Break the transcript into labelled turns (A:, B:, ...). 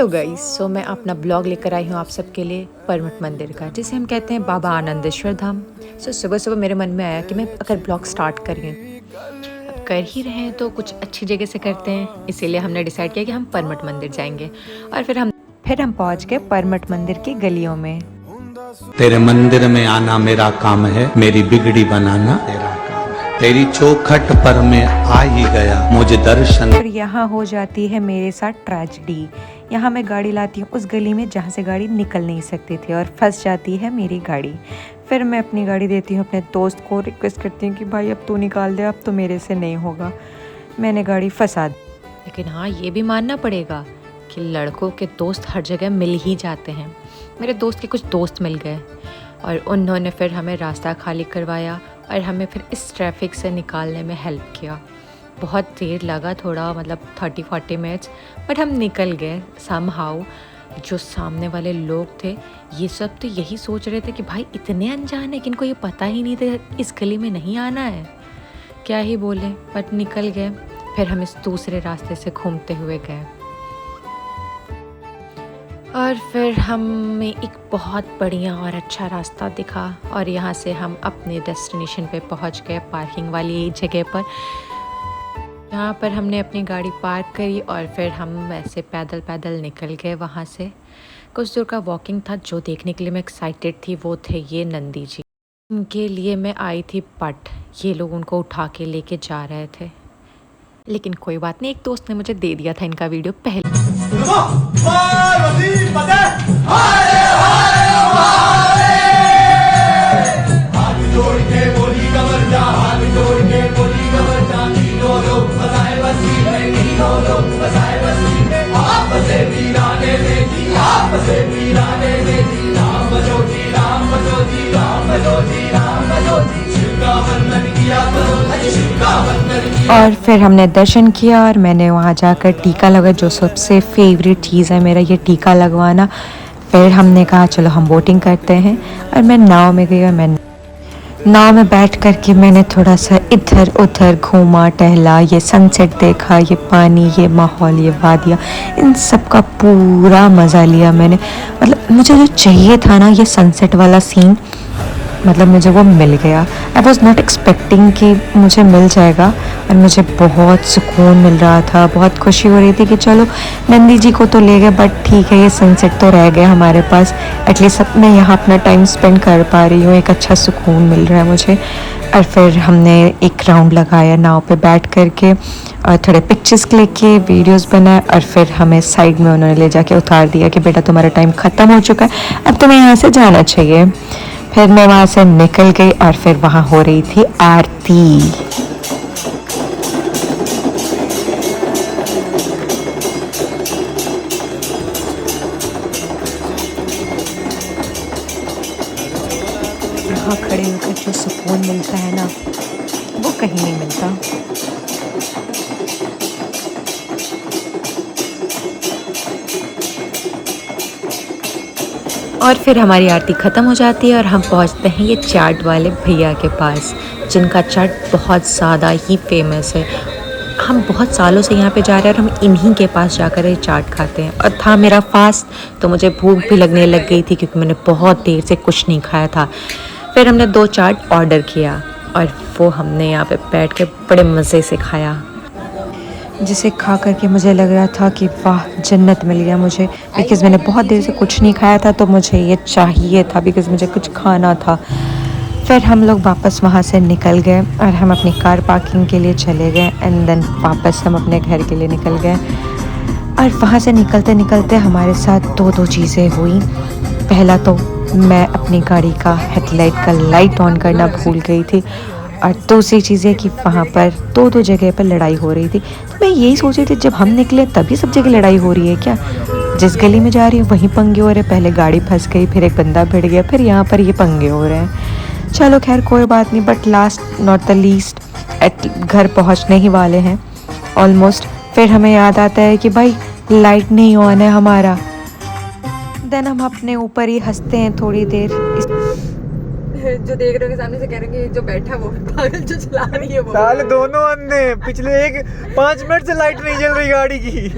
A: Hello guys, सो मैं अपना blog लेकर आई हूँ आप सबके लिए परमठ मंदिर का, जिसे हम कहते हैं बाबा आनंदेश्वर धाम। सुबह सुबह मेरे मन में आया कि मैं अगर ब्लॉग स्टार्ट करें, अब कर ही रहे हैं तो कुछ अच्छी जगह से करते हैं। इसीलिए हमने डिसाइड किया कि हम परमठ मंदिर जाएंगे। और फिर हम पहुँच गए परमठ मंदिर की गलियों में।
B: तेरे मंदिर में आना मेरा काम है, मेरी बिगड़ी बनाना तेरा काम है। तेरी चौखट पर मैं आ ही गया, मुझे दर्शन।
A: फिर यहाँ हो जाती है मेरे साथ ट्रेजेडी। यहाँ मैं गाड़ी लाती हूँ उस गली में जहाँ से गाड़ी निकल नहीं सकती थी और फंस जाती है मेरी गाड़ी। फिर मैं अपनी गाड़ी देती हूँ अपने दोस्त को, रिक्वेस्ट करती हूँ कि भाई अब तू निकाल दे, अब तो मेरे से नहीं होगा। मैंने गाड़ी फंसा दी। लेकिन हाँ, ये भी मानना पड़ेगा कि लड़कों के दोस्त हर जगह मिल ही जाते हैं। मेरे दोस्त के कुछ दोस्त मिल गए और उन्होंने फिर हमें रास्ता खाली करवाया और हमें फिर इस ट्रैफिक से निकालने में हेल्प किया। बहुत देर लगा, थोड़ा मतलब 30-40 मिनट्स, बट हम निकल गए समहाउ। जो सामने वाले लोग थे ये सब तो यही सोच रहे थे कि भाई इतने अनजान है कि इनको ये पता ही नहीं था इस गली में नहीं आना है। क्या ही बोले, बट निकल गए। फिर हम इस दूसरे रास्ते से घूमते हुए गए और फिर हमें एक बहुत बढ़िया और अच्छा रास्ता दिखा और यहाँ से हम अपने डेस्टिनेशन पे पहुँच गए, पार्किंग वाली जगह पर। यहाँ पर हमने अपनी गाड़ी पार्क करी और फिर हम वैसे पैदल पैदल निकल गए वहाँ से। कुछ दूर का वॉकिंग था। जो देखने के लिए मैं एक्साइटेड थी वो थे ये नंदी जी। उनके लिए मैं आई थी पट, ये लोग उनको उठा के लेके जा रहे थे। लेकिन कोई बात नहीं, एक दोस्त ने मुझे दे दिया था इनका वीडियो पहले। और फिर हमने दर्शन किया और मैंने वहाँ जाकर टीका लगा, जो सबसे फेवरेट चीज़ है मेरा, ये टीका लगवाना। फिर हमने कहा चलो हम बोटिंग करते हैं और मैं नाव में गई और मैं नाव में बैठ कर के मैंने थोड़ा सा इधर उधर घूमा टहला, ये सनसेट देखा, ये पानी, ये माहौल, ये वादियाँ, इन सब का पूरा मज़ा लिया मैंने। मतलब मुझे जो चाहिए था ना, ये सनसेट वाला सीन, मतलब मुझे वो मिल गया। आई वॉज नॉट एक्सपेक्टिंग कि मुझे मिल जाएगा और मुझे बहुत सुकून मिल रहा था, बहुत खुशी हो रही थी कि चलो नंदी जी को तो ले गए बट ठीक है, ये सनसेट तो रह गया हमारे पास। एटलीस्ट मैं यहाँ अपना टाइम स्पेंड कर पा रही हूँ, एक अच्छा सुकून मिल रहा है मुझे। और फिर हमने एक राउंड लगाया नाव पे बैठ कर के और थोड़े पिक्चर्स क्लिक किए, वीडियोस बनाए और फिर हमें साइड में उन्होंने ले जाके उतार दिया कि बेटा तुम्हारा टाइम ख़त्म हो चुका है, अब तुम्हें यहाँ से जाना चाहिए। फिर मैं वहाँ से निकल गई और फिर वहाँ हो रही थी आरती। यहाँ खड़े होकर जो सुकून मिलता है ना, वो कहीं नहीं मिलता। और फिर हमारी आरती ख़त्म हो जाती है और हम पहुंचते हैं ये चाट वाले भैया के पास, जिनका चाट बहुत ज़्यादा ही फेमस है। हम बहुत सालों से यहाँ पे जा रहे हैं और हम इन्हीं के पास जाकर ये चाट खाते हैं। और था मेरा फास्ट, तो मुझे भूख भी लगने लग गई थी क्योंकि मैंने बहुत देर से कुछ नहीं खाया था। फिर हमने 2 चाट ऑर्डर किया और वो हमने यहाँ पे बैठ के बड़े मज़े से खाया, जिसे खा करके मुझे लग रहा था कि वाह जन्नत मिल गया मुझे। बिकॉज़ मैंने बहुत देर से कुछ नहीं खाया था तो मुझे ये चाहिए था, बिकॉज़ मुझे कुछ खाना था। फिर हम लोग वापस वहाँ से निकल गए और हम अपनी कार पार्किंग के लिए चले गए एंड देन वापस हम अपने घर के लिए निकल गए। और वहाँ से निकलते निकलते हमारे साथ 2 चीज़ें हुई। पहला तो मैं अपनी गाड़ी का हेडलाइट का लाइट ऑन करना भूल गई थी और दूसरी चीज़ है कि वहाँ पर 2 जगह पर लड़ाई हो रही थी। तो मैं यही सोच रही थी जब हम निकले तभी सब जगह लड़ाई हो रही है क्या? जिस गली में जा रही हूँ वहीं पंगे हो रहे हैं। पहले गाड़ी फंस गई, फिर एक बंदा भिड़ गया, फिर यहाँ पर ये पंगे हो रहे हैं। चलो खैर कोई बात नहीं, but last not the least घर पहुँचने ही वाले हैं ऑलमोस्ट। फिर हमें याद आता है कि भाई लाइट नहीं ऑन है हमारा। देन हम अपने ऊपर ही हंसते हैं थोड़ी देर। जो देख रहे हो सामने से कह रहे हैं कि जो बैठा वो पागल, जो चला रही है वो।
C: साले दोनों अंधे हैं। पिछले 5 मिनट से लाइट नहीं जल रही गाड़ी की।